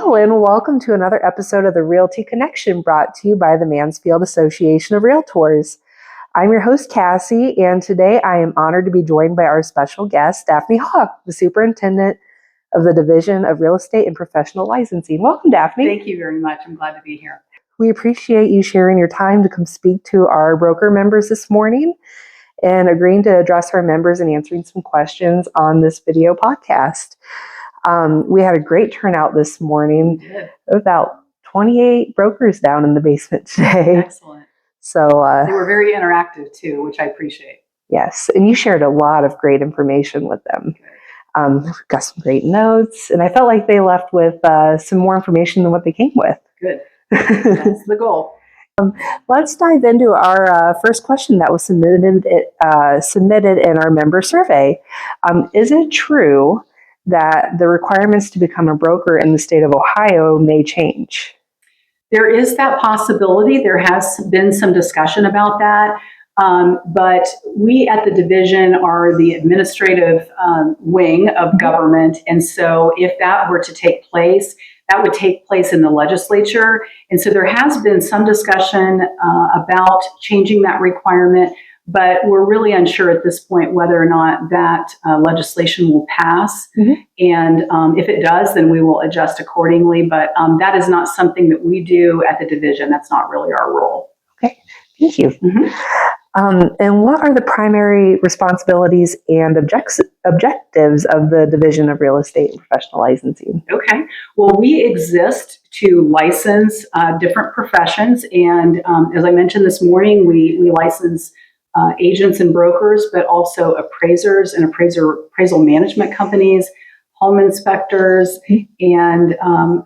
Hello and welcome to another episode of the Realty Connection brought to you by the Mansfield Association of REALTORS. I'm your host, Cassie, and today I am honored to be joined by our special guest, Daphne Hawk, the Superintendent of the Division of Real Estate and Professional Licensing. Welcome, Daphne. Thank you very much. I'm glad to be here. We appreciate you sharing your time to come speak to our broker members this morning and agreeing to address our members and answering some questions on this video podcast. We had a great turnout this morning. About 28 brokers down in the basement today. Excellent. So they were very interactive too, which I appreciate. Yes, and you shared a lot of great information with them. Got some great notes, and I felt like they left with some more information than what they came with. Good. That's the goal. Let's dive into our first question that was submitted in our member survey. Is it true that the requirements to become a broker in the state of Ohio may change? There is that possibility. There has been some discussion about that. But we at the division are the administrative wing of government. And so if that were to take place, that would take place in the legislature. And so there has been some discussion about changing that requirement, but we're really unsure at this point whether or not that legislation will pass. And if it does, then we will adjust accordingly. But that is not something that we do at the division. That's not really our role. Okay, thank you. And what are the primary responsibilities and objectives of the Division of Real Estate and Professional Licensing? Okay. Well, we exist to license different professions. And as I mentioned this morning, we license agents and brokers, but also appraisers and appraisal management companies, home inspectors, and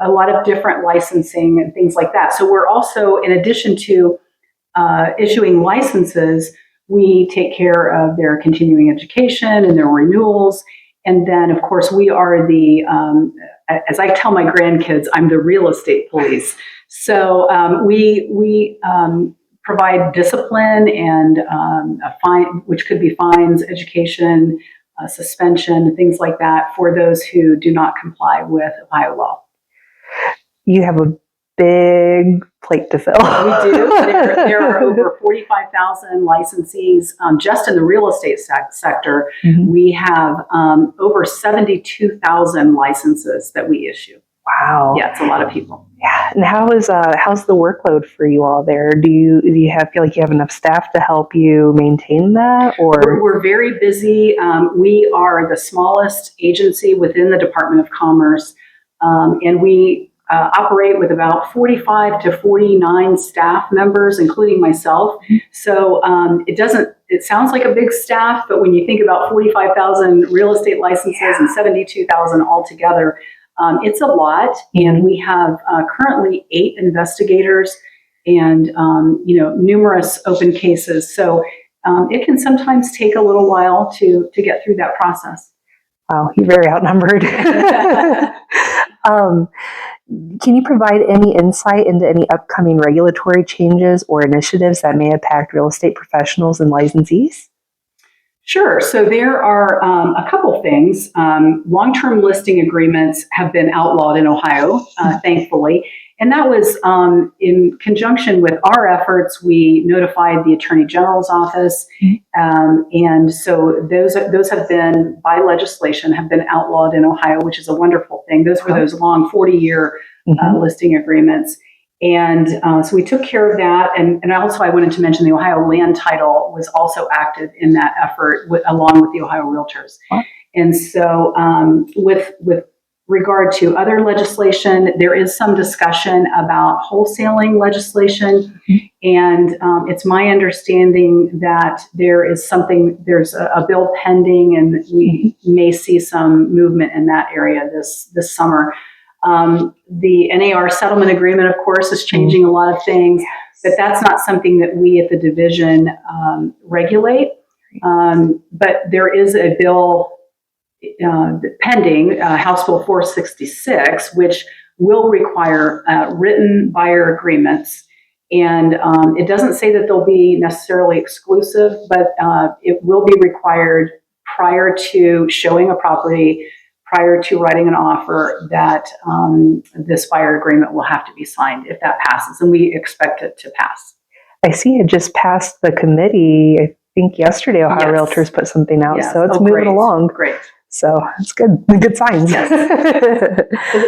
a lot of different licensing and things like that. So we're also, in addition to issuing licenses, we take care of their continuing education and their renewals. And then, of course, we are the, as I tell my grandkids, I'm the real estate police. So we provide discipline and a fine, which could be fines, education, suspension, things like that for those who do not comply with Ohio law. You have a big plate to fill. We do. There are over 45,000 licensees just in the real estate sector. We have over 72,000 licenses that we issue. Wow. Yeah, it's a lot of people. Yeah. And how's the workload for you all there? Do you feel like you have enough staff to help you maintain that? Or we're very busy. We are the smallest agency within the Department of Commerce, and we operate with about 45 to 49 staff members, including myself. So it sounds like a big staff, but when you think about 45,000 real estate licenses and 72,000 altogether, it's a lot. And we have currently 8 investigators and numerous open cases. So it can sometimes take a little while to get through that process. Wow, you're very outnumbered. Can you provide any insight into any upcoming regulatory changes or initiatives that may impact real estate professionals and licensees? Sure. So there are a couple things. Long-term listing agreements have been outlawed in Ohio, thankfully. And that was in conjunction with our efforts. We notified the Attorney General's office. And so those have been, by legislation, have been outlawed in Ohio, which is a wonderful thing. Those were those long 40-year listing agreements. And so we took care of that. And also I wanted to mention the Ohio land title was also active in that effort along with the Ohio Realtors. And so with regard to other legislation, there is some discussion about wholesaling legislation. And it's my understanding that there's a bill pending, and we may see some movement in that area this summer. The NAR settlement agreement, of course, is changing a lot of things, but that's not something that we at the division regulate. But there is a bill pending, House Bill 466, which will require written buyer agreements. And it doesn't say that they'll be necessarily exclusive, but it will be required prior to showing a property, prior to writing an offer that this buyer agreement will have to be signed if that passes, and we expect it to pass. I see it just passed the committee, I think yesterday, Ohio Realtors put something out, so it's moving along. Great. So it's good. Good signs. Yes.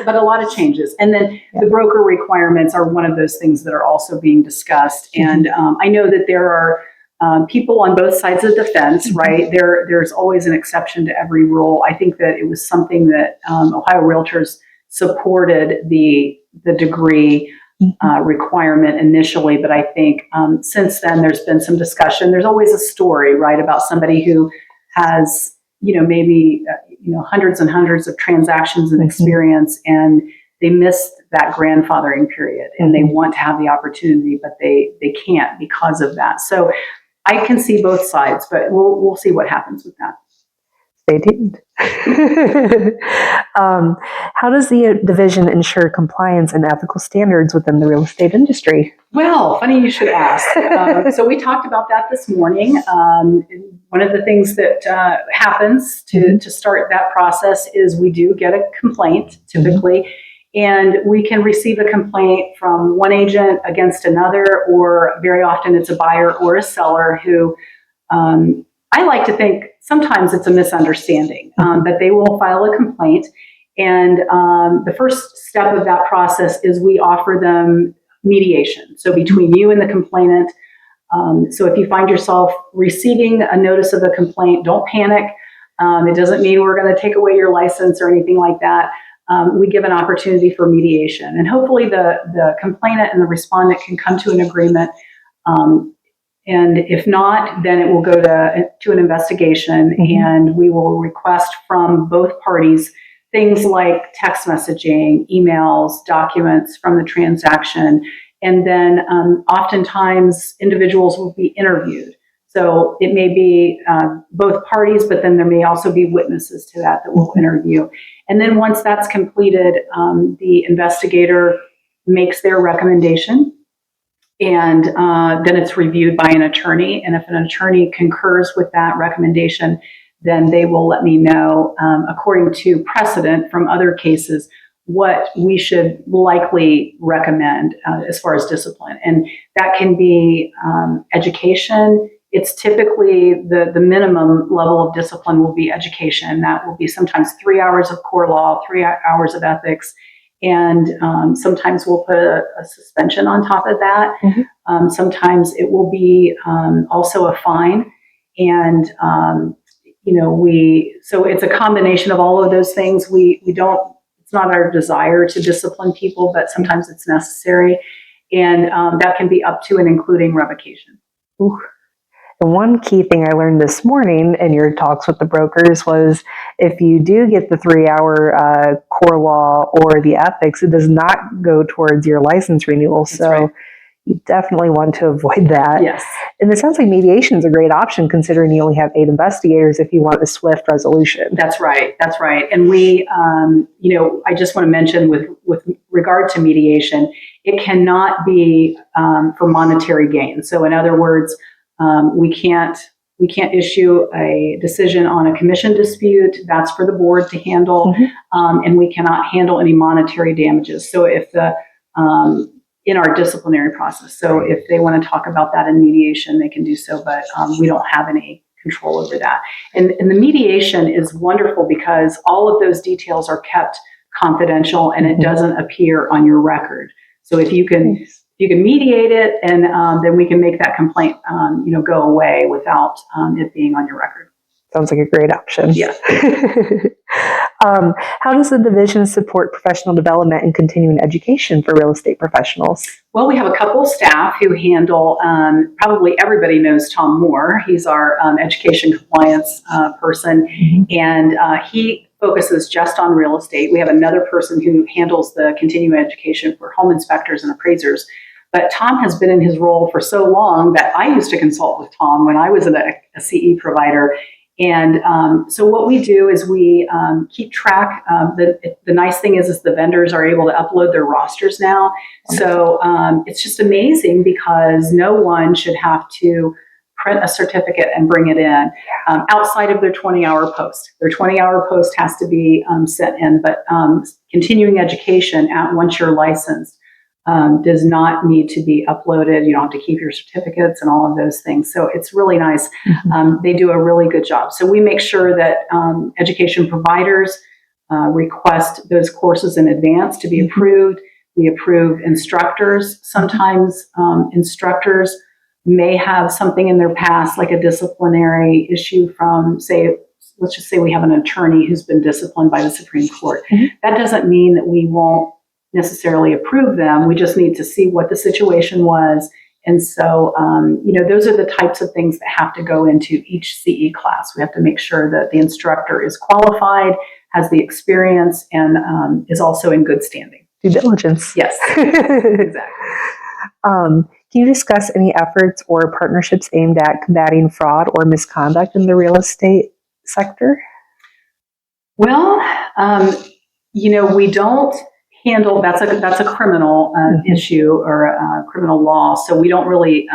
But a lot of changes. And then the broker requirements are one of those things that are also being discussed. And I know that there are people on both sides of the fence, right? There's always an exception to every rule. I think that it was something that Ohio Realtors supported the degree requirement initially, but I think since then there's been some discussion. There's always a story, right, about somebody who has, maybe hundreds and hundreds of transactions and experience, and they missed that grandfathering period, and they want to have the opportunity, but they can't because of that. So I can see both sides, but we'll see what happens with that. Stay tuned. How does the division ensure compliance and ethical standards within the real estate industry? Well, funny you should ask. So we talked about that this morning. One of the things that happens to start that process is we do get a complaint typically, and we can receive a complaint from one agent against another, or very often it's a buyer or a seller who I like to think sometimes it's a misunderstanding, but they will file a complaint. And the first step of that process is we offer them mediation. So between you and the complainant. So if you find yourself receiving a notice of a complaint, don't panic. It doesn't mean we're going to take away your license or anything like that. We give an opportunity for mediation. And hopefully the complainant and the respondent can come to an agreement. And if not, then it will go to an investigation, and we will request from both parties things like text messaging, emails, documents from the transaction. And then oftentimes individuals will be interviewed. So it may be both parties, but then there may also be witnesses to that we'll interview. And then once that's completed, the investigator makes their recommendation. And then it's reviewed by an attorney. And if an attorney concurs with that recommendation, then they will let me know, according to precedent from other cases, what we should likely recommend as far as discipline. And that can be education. It's typically the minimum level of discipline will be education. That will be sometimes 3 hours of core law, 3 hours of ethics. And sometimes we'll put a suspension on top of that. Sometimes it will be also a fine. And, so it's a combination of all of those things. It's not our desire to discipline people, but sometimes it's necessary. And that can be up to and including revocation. Ooh. And one key thing I learned this morning in your talks with the brokers was if you do get the 3 hour core law or the ethics, it does not go towards your license renewal. That's so right. You definitely want to avoid that. Yes. And it sounds like mediation is a great option considering you only have 8 investigators if you want a swift resolution. That's right. That's right. And we, I just want to mention with regard to mediation, it cannot be for monetary gain. So in other words, we can't issue a decision on a commission dispute. That's for the board to handle, and we cannot handle any monetary damages. So if in our disciplinary process, so if they want to talk about that in mediation, they can do so, but we don't have any control over that. And the mediation is wonderful because all of those details are kept confidential and it doesn't appear on your record. So if you can mediate it, and then we can make that complaint, go away without it being on your record. Sounds like a great option. Yeah. How does the division support professional development and continuing education for real estate professionals? Well, we have a couple of staff who handle, probably everybody knows Tom Moore. He's our education compliance person, and he focuses just on real estate. We have another person who handles the continuing education for home inspectors and appraisers. But Tom has been in his role for so long that I used to consult with Tom when I was a CE provider. And so what we do is we keep track. The nice thing is the vendors are able to upload their rosters now. So it's just amazing because no one should have to print a certificate and bring it in outside of their 20-hour post. Their 20-hour post has to be sent in, but continuing education once you're licensed does not need to be uploaded. You don't have to keep your certificates and all of those things. So it's really nice. They do a really good job. So we make sure that education providers request those courses in advance to be approved. We approve instructors. Sometimes instructors may have something in their past, like a disciplinary issue from, say, let's just say we have an attorney who's been disciplined by the Supreme Court. That doesn't mean that we won't necessarily approve them. We just need to see what the situation was. And so, those are the types of things that have to go into each CE class. We have to make sure that the instructor is qualified, has the experience, and is also in good standing. Due diligence. Yes, exactly. Can you discuss any efforts or partnerships aimed at combating fraud or misconduct in the real estate sector? Well, we don't handle, that's a criminal issue or a criminal law, so we don't really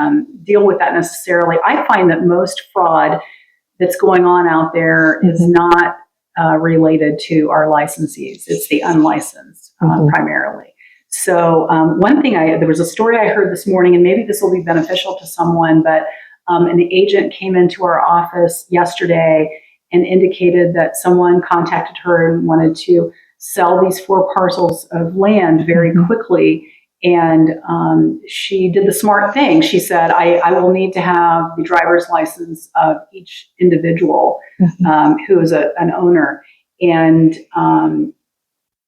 deal with that necessarily. I find that most fraud that's going on out there is not related to our licensees. It's the unlicensed primarily. So one thing, there was a story I heard this morning, and maybe this will be beneficial to someone, but an agent came into our office yesterday and indicated that someone contacted her and wanted to sell these 4 parcels of land very quickly. And she did the smart thing. She said, I will need to have the driver's license of each individual who is an owner. And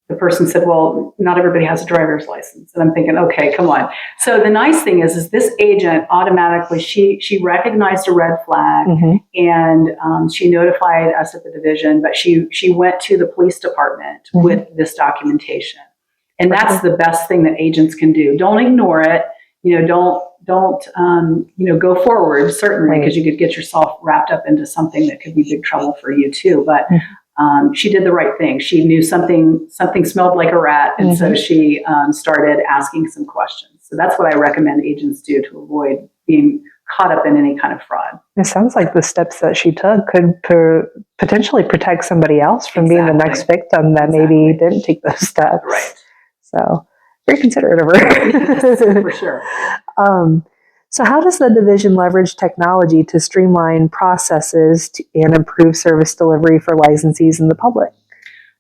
the person said, well, not everybody has a driver's license. And I'm thinking, okay, come on. So the nice thing is this agent automatically, she recognized a red flag and she notified us at the division, but she went to the police department with this documentation. And that's the best thing that agents can do. Don't ignore it. Don't go forward, certainly, because you could get yourself wrapped up into something that could be big trouble for you too. But she did the right thing. She knew something smelled like a rat, and so she started asking some questions. So that's what I recommend agents do to avoid being caught up in any kind of fraud. It sounds like the steps that she took could potentially protect somebody else from being the next victim that maybe didn't take those steps. Right. So very considerate of her. Yes, for sure. So how does the division leverage technology to streamline processes and improve service delivery for licensees and the public?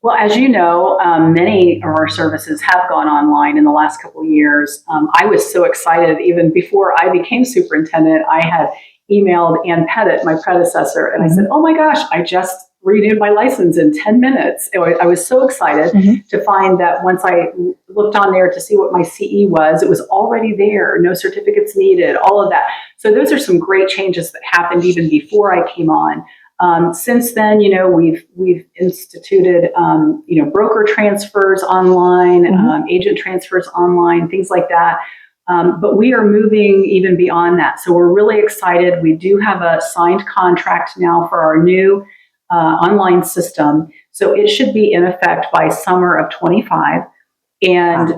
Well, as you know, many of our services have gone online in the last couple of years. I was so excited. Even before I became superintendent, I had emailed Ann Pettit, my predecessor, and I said, oh my gosh, I just renewed my license in 10 minutes. I was so excited to find that once I looked on there to see what my CE was, it was already there, no certificates needed, all of that. So those are some great changes that happened even before I came on. Since then, we've instituted, broker transfers online, agent transfers online, things like that. But we are moving even beyond that. So we're really excited. We do have a signed contract now for our new online system. So it should be in effect by summer of 25. And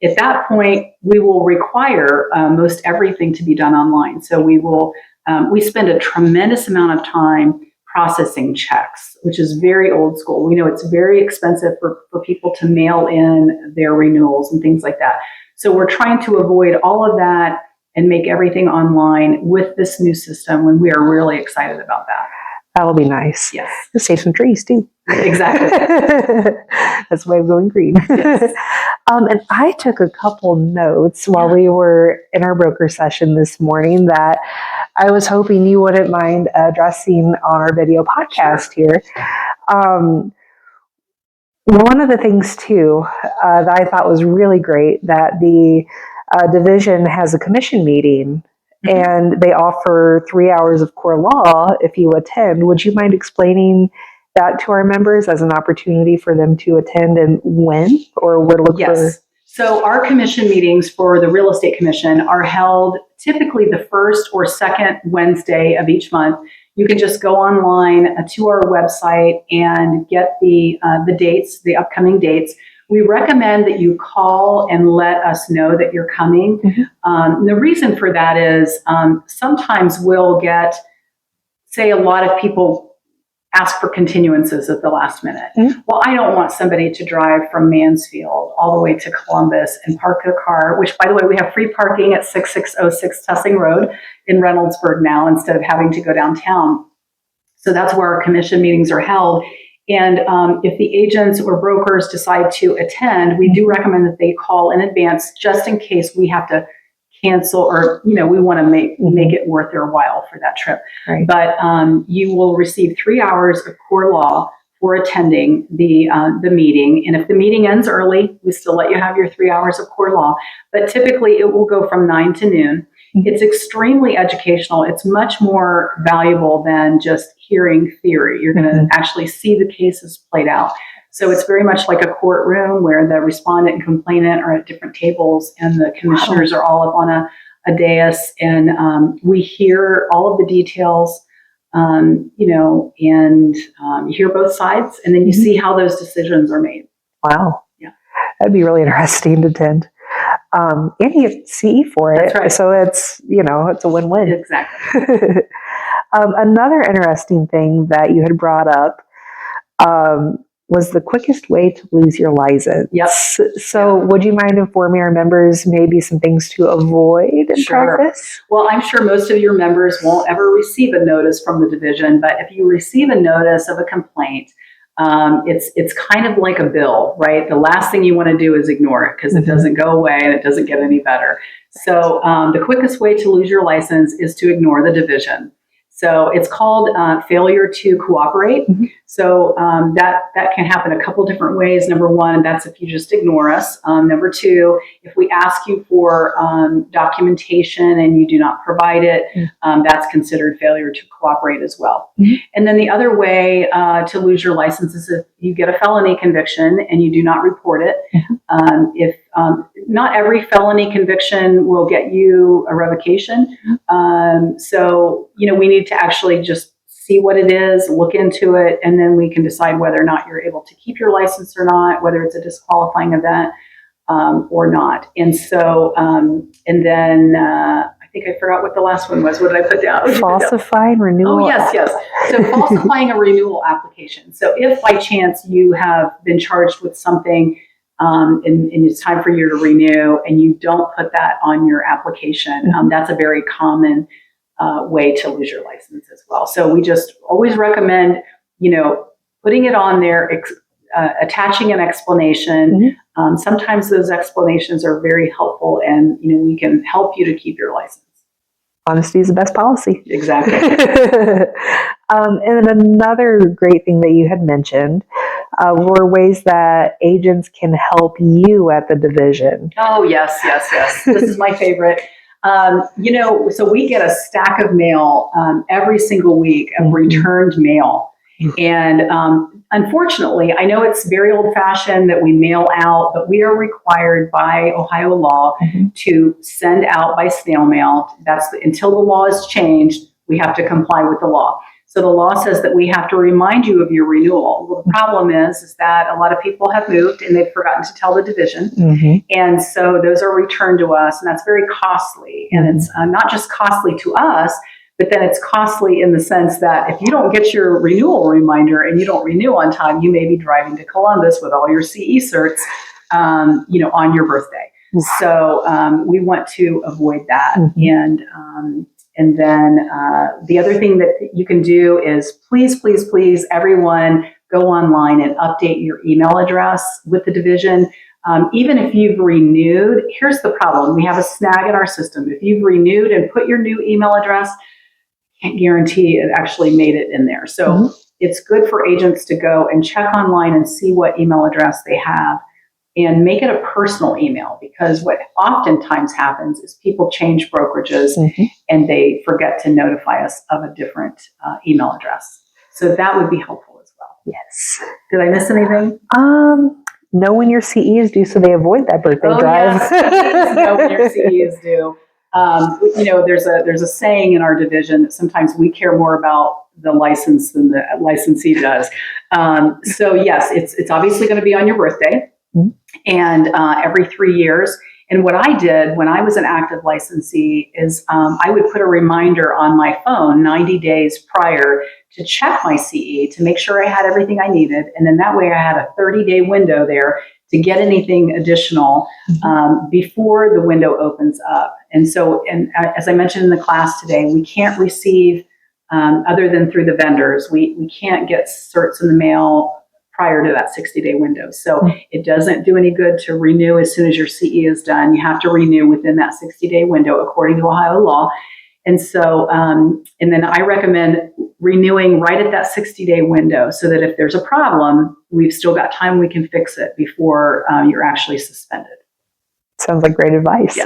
at that point, we will require most everything to be done online. So we spend a tremendous amount of time processing checks, which is very old school. We know it's very expensive for people to mail in their renewals and things like that. So we're trying to avoid all of that and make everything online with this new system, and we are really excited about that. That'll be nice. Yes. It'll save some trees too. Exactly. That's the way of going green. Yes. And I took a couple notes while we were in our broker session this morning that I was hoping you wouldn't mind addressing on our video podcast here. One of the things too that I thought was really great, that the division has a commission meeting and they offer 3 hours of core law if you attend. Would you mind explaining that to our members as an opportunity for them to attend and when, or where to look for? So our commission meetings for the Real Estate Commission are held typically the first or second Wednesday of each month. You can just go online to our website and get the dates, the upcoming dates. We recommend that you call and let us know that you're coming. The reason for that is sometimes we'll get, say, a lot of people ask for continuances at the last minute. Well, I don't want somebody to drive from Mansfield all the way to Columbus and park a car, which, by the way, we have free parking at 6606 Tussing Road in Reynoldsburg now instead of having to go downtown. So that's where our commission meetings are held. And if the agents or brokers decide to attend, we do recommend that they call in advance just in case we have to cancel or, we want to make it worth their while for that trip. Right. But you will receive 3 hours of core law for attending the meeting. And if the meeting ends early, we still let you have your 3 hours of core law. But typically it will go from 9 to noon. It's extremely educational. It's much more valuable than just hearing theory. You're going to actually see the cases played out. So it's very much like a courtroom where the respondent and complainant are at different tables and the commissioners are all up on a dais, and we hear all of the details, and you hear both sides, and then you see how those decisions are made. Wow. Yeah. That'd be really interesting to attend. And you get CE for it. That's right. So it's, it's a win-win. Exactly. Another interesting thing that you had brought up was the quickest way to lose your license. Yep. So would you mind informing our members maybe some things to avoid in practice? Well, I'm sure most of your members won't ever receive a notice from the division, but if you receive a notice of a complaint, it's kind of like a bill, right? The last thing you want to do is ignore it because it doesn't go away and it doesn't get any better. So the quickest way to lose your license is to ignore the division. So it's called failure to cooperate. So that can happen a couple different ways. Number one, that's if you just ignore us. Number two, if we ask you for documentation and you do not provide it, that's considered failure to cooperate as well. And then the other way to lose your license is if you get a felony conviction and you do not report it. If not every felony conviction will get you a revocation. So, we need to actually just see what it is, look into it, and then we can decide whether or not you're able to keep your license or not, whether it's a disqualifying event or not. And so, and then I think I forgot what the last one was. What did I put down? Falsifying renewal. Oh, yes. So falsifying a renewal application. So if by chance you have been charged with something and it's time for you to renew and you don't put that on your application, that's a very common way to lose your license as well. So we just always recommend, putting it on there, attaching an explanation. Sometimes those explanations are very helpful and, we can help you to keep your license. Honesty is the best policy. Exactly. And another great thing that you had mentioned were ways that agents can help you at the division. Oh, yes. This is my favorite. So we get a stack of mail every single week of returned mail. And unfortunately, I know it's very old-fashioned that we mail out, but we are required by Ohio law to send out by snail mail. Until the law is changed, we have to comply with the law. So the law says that we have to remind you of your renewal. Well, the problem is that a lot of people have moved and they've forgotten to tell the division. And so those are returned to us, and that's very costly. And it's not just costly to us, but then it's costly in the sense that if you don't get your renewal reminder and you don't renew on time, you may be driving to Columbus with all your CE certs, on your birthday. So we want to avoid that. And then the other thing that you can do is please, everyone go online and update your email address with the division. Even if you've renewed, here's the problem. We have a snag in our system. If you've renewed and put your new email address, can't guarantee it actually made it in there. So it's good for agents to go and check online and see what email address they have and make it a personal email, because what oftentimes happens is people change brokerages and they forget to notify us of a different email address. So that would be helpful as well. Yes. Did I miss anything? Know when your CE is due so they avoid that birthday drive. Yes. Know when your CE is due. There's a saying in our division that sometimes we care more about the license than the licensee does. So yes, it's obviously going to be on your birthday. and every 3 years. And what I did when I was an active licensee is I would put a reminder on my phone 90 days prior to check my CE to make sure I had everything I needed. And then that way I had a 30-day window there to get anything additional before the window opens up. And so, and as I mentioned in the class today, we can't receive, other than through the vendors, we can't get certs in the mail prior to that 60-day window. So it doesn't do any good to renew as soon as your CE is done. You have to renew within that 60-day window according to Ohio law. And so, and then I recommend renewing right at that 60-day window so that if there's a problem, we've still got time we can fix it before you're actually suspended. Sounds like great advice. Yeah.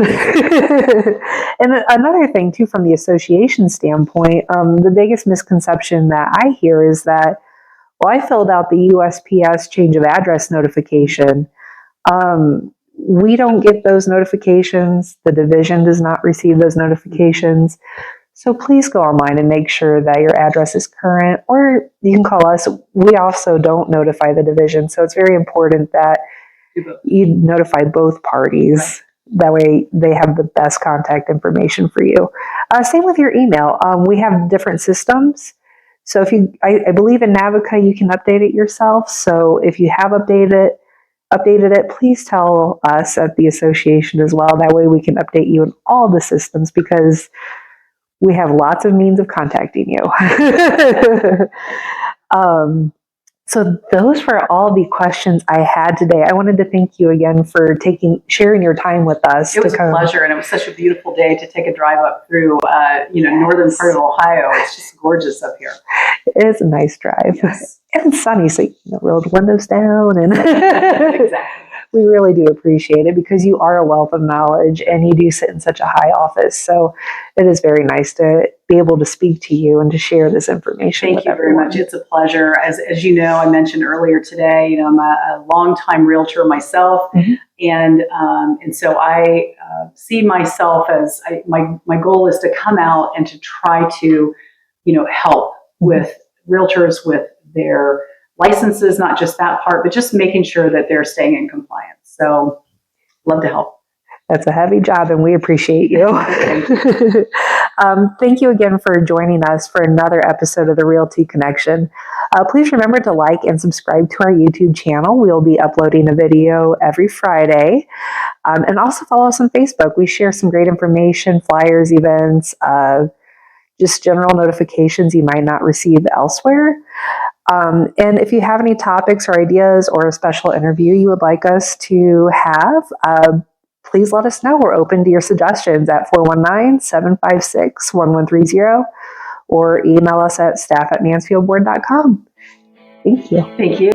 And another thing, too, from the association standpoint, the biggest misconception that I hear is that, well, I filled out the USPS change of address notification. We don't get those notifications. The division does not receive those notifications. So please go online and make sure that your address is current, or you can call us. We also don't notify the division. So it's very important that you notify both parties. Right. That way they have the best contact information for you. Same with your email. We have different systems. So if you, I believe in Navica, you can update it yourself. So if you have updated it, please tell us at the association as well. That way we can update you in all the systems because we have lots of means of contacting you. So those were all the questions I had today. I wanted to thank you again for sharing your time with us. It was a pleasure, and it was such a beautiful day to take a drive up through, northern part of Ohio. It's just gorgeous up here. It is a nice drive. Yes. And sunny, so roll the windows down. And Exactly. We really do appreciate it because you are a wealth of knowledge and you do sit in such a high office. So it is very nice to be able to speak to you and to share this information. Thank you very much. It's a pleasure. As you know, I mentioned earlier today, I'm a longtime realtor myself. Mm-hmm. And so I see myself as my goal is to come out and to try to, help with realtors with their licenses, not just that part, but just making sure that they're staying in compliance. So love to help. That's a heavy job and we appreciate you. Thank you again for joining us for another episode of the Realty Connection. Please remember to like and subscribe to our YouTube channel. We'll be uploading a video every Friday. And also follow us on Facebook. We share some great information, flyers, events, just general notifications you might not receive elsewhere. And if you have any topics or ideas or a special interview you would like us to have, please let us know. We're open to your suggestions at 419-756-1130 or email us at staff@mansfieldboard.com. Thank you. Thank you.